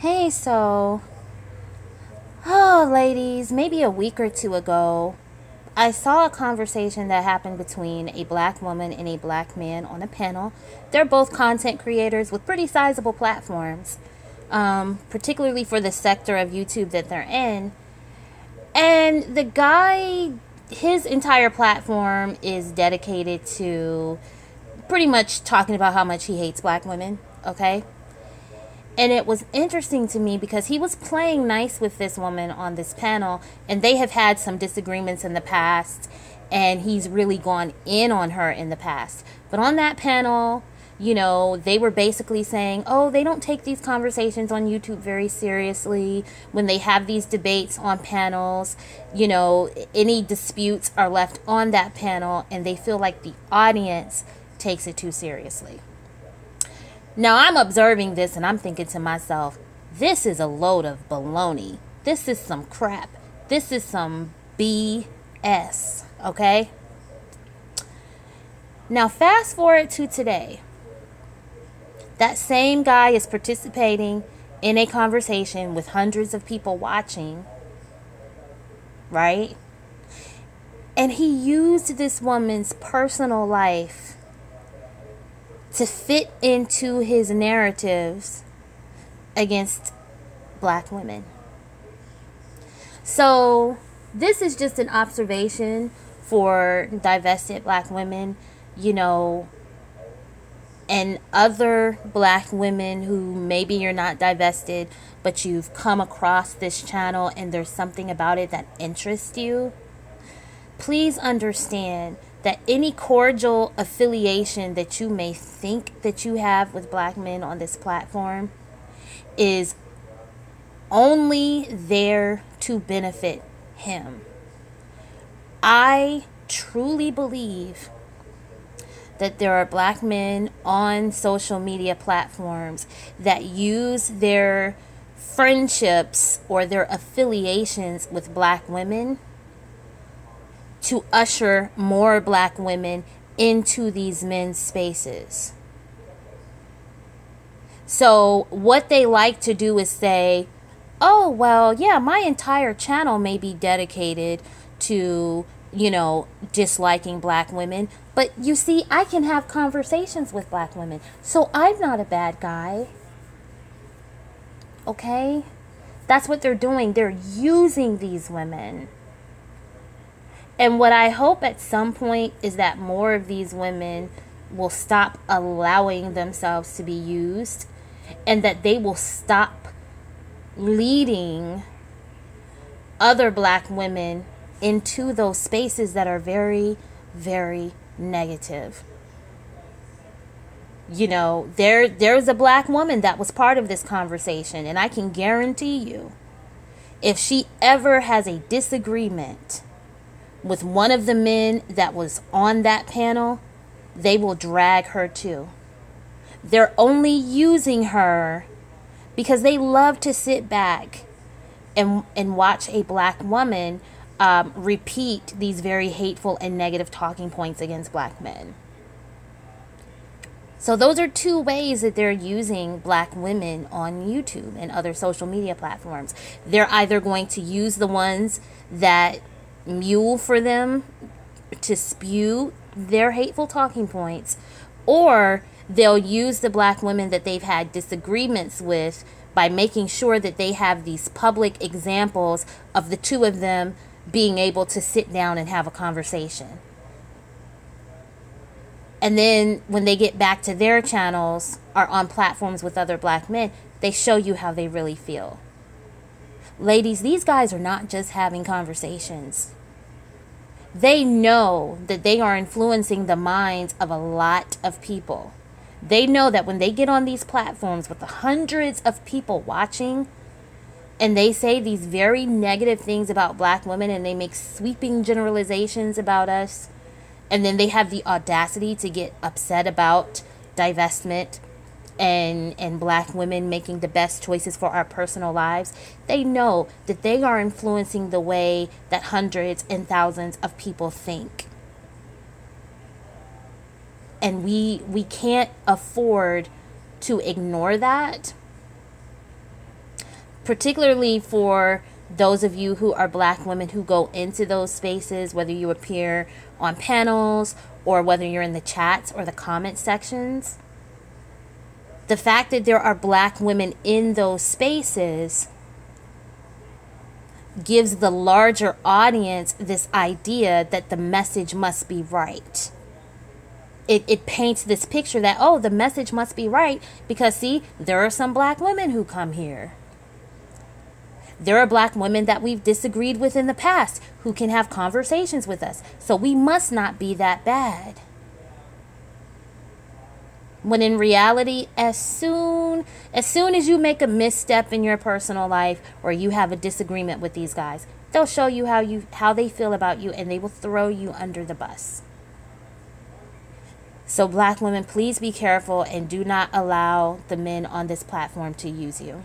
Hey, oh, ladies, maybe a week or two ago, I saw a conversation that happened between a black woman and a black man on a panel. They're both content creators with pretty sizable platforms, particularly for the sector of YouTube that they're in. And the guy, his entire platform is dedicated to pretty much talking about how much he hates black women, okay? And it was interesting to me because he was playing nice with this woman on this panel, and they have had some disagreements in the past, and he's really gone in on her in the past. But on that panel, they were basically saying, oh, they don't take these conversations on YouTube very seriously. When they have these debates on panels, any disputes are left on that panel, and they feel like the audience takes it too seriously. Now, I'm observing this and I'm thinking to myself, this is a load of baloney. This is some crap. This is some BS, okay? Now, fast forward to today. That same guy is participating in a conversation with hundreds of people watching, right? And he used this woman's personal life to fit into his narratives against black women. So this is just an observation for divested black women, and other black women who maybe you're not divested, but you've come across this channel and there's something about it that interests you. Please understand that any cordial affiliation that you may think that you have with black men on this platform is only there to benefit him. I truly believe that there are black men on social media platforms that use their friendships or their affiliations with black women to usher more black women into these men's spaces. So what they like to do is say, oh, well, yeah, my entire channel may be dedicated to, disliking black women. But you see, I can have conversations with black women. So I'm not a bad guy. Okay? That's what they're doing. They're using these women. And what I hope at some point is that more of these women will stop allowing themselves to be used, and that they will stop leading other black women into those spaces that are very, very negative. There's a black woman that was part of this conversation, and I can guarantee you, if she ever has a disagreement with one of the men that was on that panel, they will drag her too. They're only using her because they love to sit back and watch a black woman repeat these very hateful and negative talking points against black men. So those are two ways that they're using black women on YouTube and other social media platforms. They're either going to use the ones that mule for them to spew their hateful talking points, or they'll use the black women that they've had disagreements with by making sure that they have these public examples of the two of them being able to sit down and have a conversation. And then when they get back to their channels or on platforms with other black men, they show you how they really feel. Ladies, these guys are not just having conversations. They know that they are influencing the minds of a lot of people. They know that when they get on these platforms with the hundreds of people watching, and they say these very negative things about black women, and they make sweeping generalizations about us, and then they have the audacity to get upset about divestment and black women making the best choices for our personal lives, they know that they are influencing the way that hundreds and thousands of people think. And we can't afford to ignore that. particularly for those of you who are black women who go into those spaces, whether you appear on panels or whether you're in the chats or the comment sections. The fact that there are black women in those spaces gives the larger audience this idea that the message must be right. It paints this picture that, oh, the message must be right because, see, there are some black women who come here. There are black women that we've disagreed with in the past who can have conversations with us. So we must not be that bad. When in reality, as soon as you make a misstep in your personal life or you have a disagreement with these guys, they'll show you how they feel about you, and they will throw you under the bus. So black women, please be careful and do not allow the men on this platform to use you.